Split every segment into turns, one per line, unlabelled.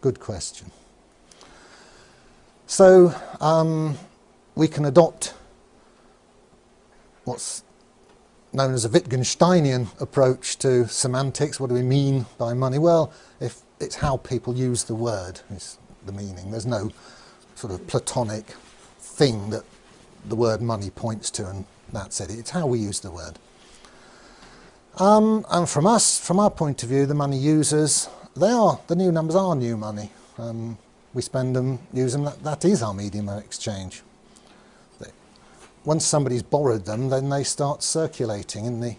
Good question. So we can adopt what's known as a Wittgensteinian approach to semantics. What do we mean by money? Well, if it's how people use the word is the meaning. There's no sort of Platonic thing that the word money points to and that's it. It's how we use the word. And from our point of view, the money users, the new numbers are new money. We spend them, use them, that is our medium of exchange. Once somebody's borrowed them, then they start circulating in the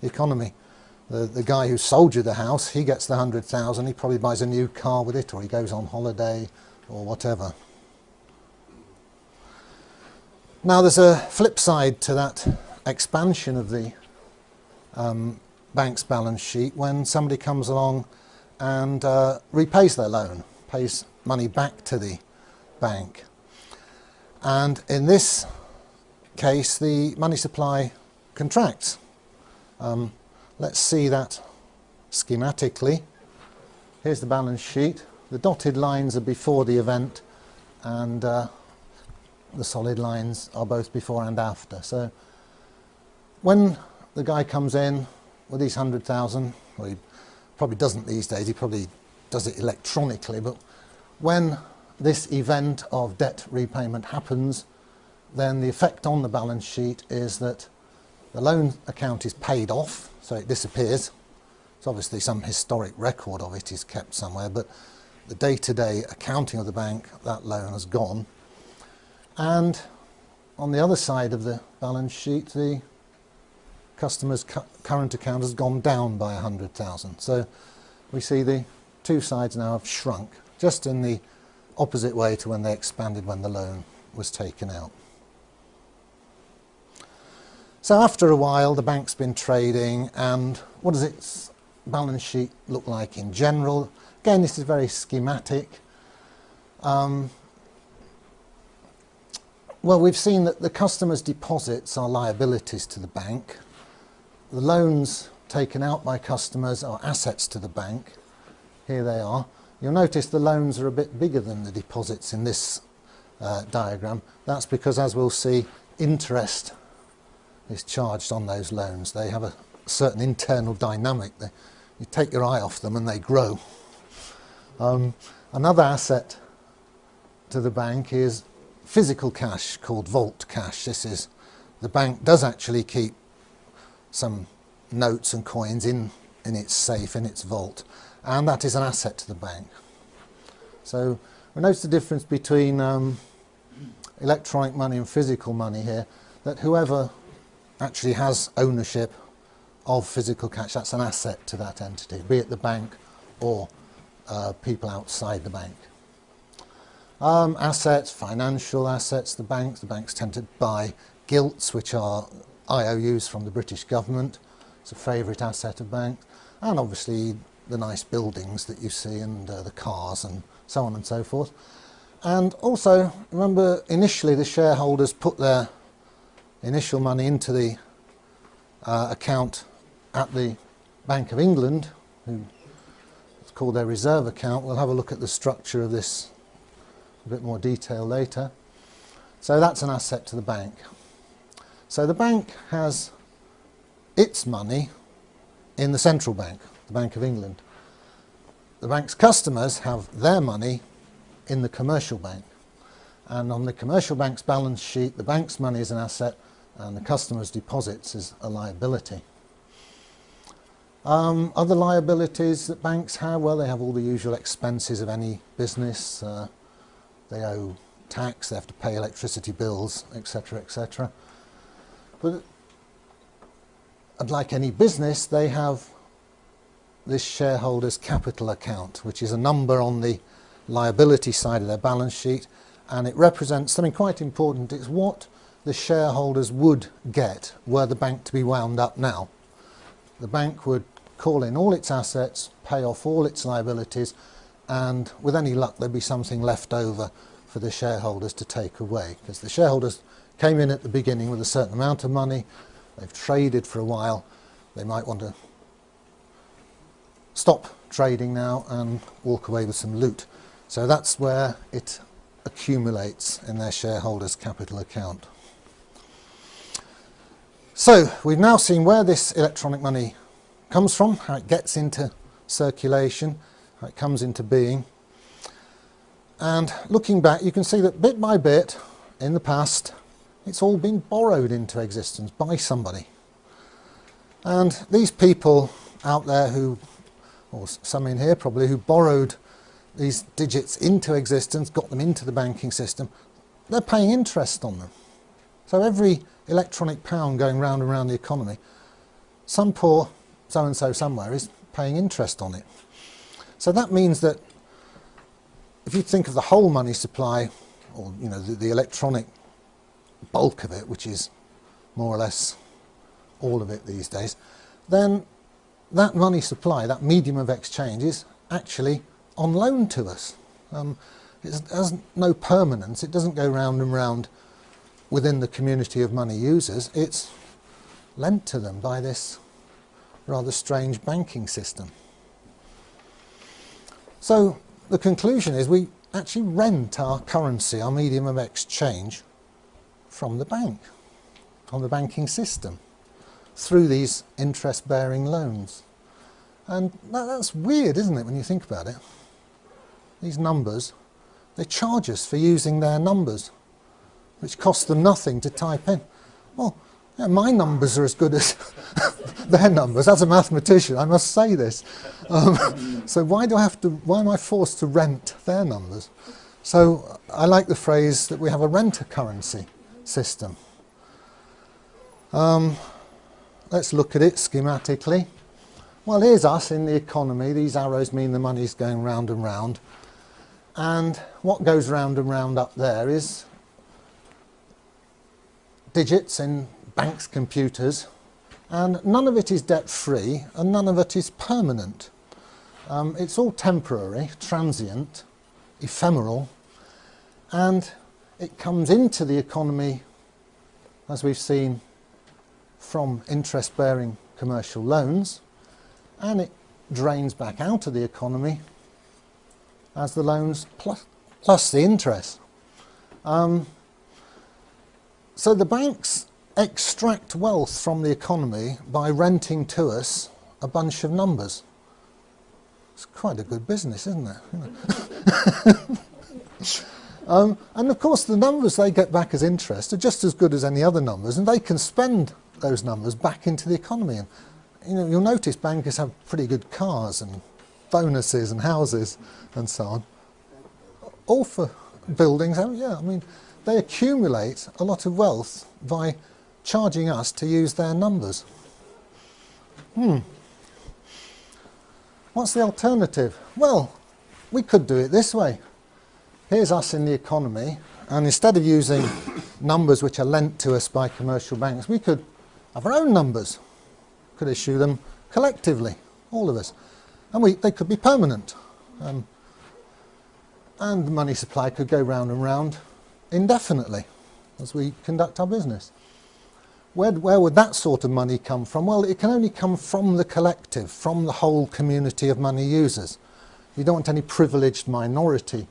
economy. The guy who sold you the house, he gets the 100,000, he probably buys a new car with it, or he goes on holiday, or whatever. Now there's a flip side to that expansion of the bank's balance sheet when somebody comes along and repays their loan, pays money back to the bank. And in this case, the money supply contracts. Let's see that schematically. Here's the balance sheet. The dotted lines are before the event, and the solid lines are both before and after. So when the guy comes in with these 100,000, well, he probably doesn't these days, he probably does it electronically, but when this event of debt repayment happens, then the effect on the balance sheet is that the loan account is paid off, so it disappears. So obviously some historic record of it is kept somewhere, but the day-to-day accounting of the bank, that loan has gone. And on the other side of the balance sheet, the customer's current account has gone down by 100,000. So we see the two sides now have shrunk, just in the opposite way to when they expanded when the loan was taken out. So after a while, the bank's been trading, and what does its balance sheet look like in general? Again, this is very schematic. Well, we've seen that the customer's deposits are liabilities to the bank. The loans taken out by customers are assets to the bank. Here they are. You'll notice the loans are a bit bigger than the deposits in this diagram. That's because, as we'll see, interest is charged on those loans. They have a certain internal dynamic. You take your eye off them and they grow. Another asset to the bank is physical cash called vault cash. This is, the bank does actually keep some notes and coins in its safe, in its vault, and that is an asset to the bank. So we notice the difference between electronic money and physical money here, that whoever actually has ownership of physical cash, that's an asset to that entity, be it the bank or people outside the bank. Assets, financial assets, the banks tend to buy gilts, which are IOUs from the British government. It's a favourite asset of banks, and obviously the nice buildings that you see, and the cars and so on and so forth. And also, remember, initially the shareholders put their initial money into the account at the Bank of England, it's called their reserve account. We'll have a look at the structure of this in a bit more detail later. So that's an asset to the bank. So the bank has its money in the central bank, the Bank of England. The bank's customers have their money in the commercial bank. And on the commercial bank's balance sheet, the bank's money is an asset and the customer's deposits is a liability. Other liabilities that banks have, well, they have all the usual expenses of any business. They owe tax, they have to pay electricity bills, etc., etc. But like any business, they have this shareholder's capital account, which is a number on the liability side of their balance sheet, and it represents something quite important. It's what the shareholders would get were the bank to be wound up now. The bank would call in all its assets, pay off all its liabilities, and with any luck there'd be something left over for the shareholders to take away, because the shareholders came in at the beginning with a certain amount of money, they've traded for a while, they might want to stop trading now and walk away with some loot. So that's where it accumulates in their shareholders' capital account. So we've now seen where this electronic money comes from, how it gets into circulation, how it comes into being. And looking back, you can see that bit by bit in the past, it's all been borrowed into existence by somebody. And these people out there who, or some in here probably, who borrowed these digits into existence, got them into the banking system, they're paying interest on them. So every electronic pound going round and round the economy, some poor so-and-so somewhere is paying interest on it. So that means that if you think of the whole money supply, or you know, the electronic bulk of it, which is more or less all of it these days, then that money supply, that medium of exchange, is actually on loan to us. It has no permanence. It doesn't go round and round within the community of money users. It's lent to them by this rather strange banking system. So the conclusion is we actually rent our currency, our medium of exchange, from the bank, from the banking system, through these interest-bearing loans. And that's weird, isn't it, when you think about it? These numbers, they charge us for using their numbers, which cost them nothing to type in. Well, yeah, my numbers are as good as their numbers. As a mathematician, I must say this. So why am I forced to rent their numbers? So I like the phrase that we have a rent-a-currency system. Let's look at it schematically. Well, here's us in the economy. These arrows mean the money's going round and round. And what goes round and round up there is digits in banks' computers, and none of it is debt-free and none of it is permanent. It's all temporary, transient, ephemeral, and it comes into the economy, as we've seen, from interest-bearing commercial loans, and it drains back out of the economy as the loans plus the interest. So the banks extract wealth from the economy by renting to us a bunch of numbers. It's quite a good business, isn't it? And of course the numbers they get back as interest are just as good as any other numbers, and they can spend those numbers back into the economy. And you know, you'll notice bankers have pretty good cars and bonuses and houses and so on, all for buildings. Oh yeah, I mean, they accumulate a lot of wealth by charging us to use their numbers. What's the alternative? Well, we could do it this way. Here's us in the economy, and instead of using numbers which are lent to us by commercial banks, we could have our own numbers. Could issue them collectively, all of us. And they could be permanent. And the money supply could go round and round indefinitely as we conduct our business. Where would that sort of money come from? Well, it can only come from the collective, from the whole community of money users. You don't want any privileged minority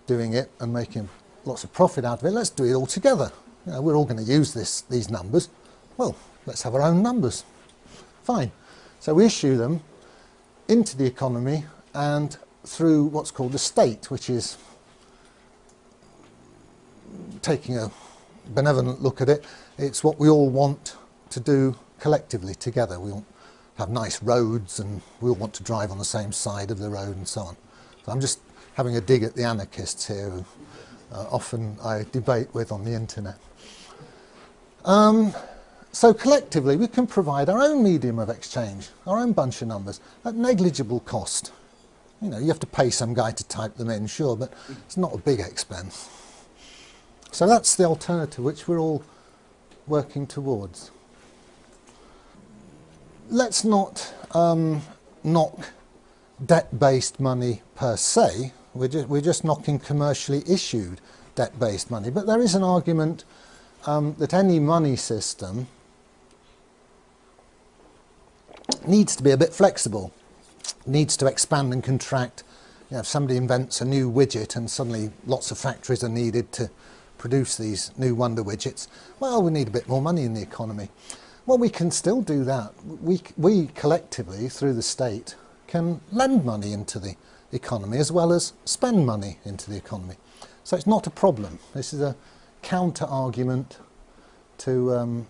doing it and making lots of profit out of it. Let's do it all together. You know, we're all going to use these numbers. Well, let's have our own numbers. Fine. So we issue them into the economy and through what's called the state, which is, taking a benevolent look at it, it's what we all want to do collectively together. We all have nice roads and we all want to drive on the same side of the road and so on. So I'm just having a dig at the anarchists here who often I debate with on the internet. So collectively we can provide our own medium of exchange, our own bunch of numbers at negligible cost. You know, you have to pay some guy to type them in, sure, but it's not a big expense. So that's the alternative which we're all working towards. Let's not knock debt-based money per se. We're just knocking commercially issued debt-based money. But there is an argument that any money system needs to be a bit flexible. needs to expand and contract. You know, if somebody invents a new widget and suddenly lots of factories are needed to produce these new wonder widgets, well, we need a bit more money in the economy. Well, we can still do that. We collectively, through the state, can lend money into the economy as well as spend money into the economy. So it's not a problem. This is a counter-argument to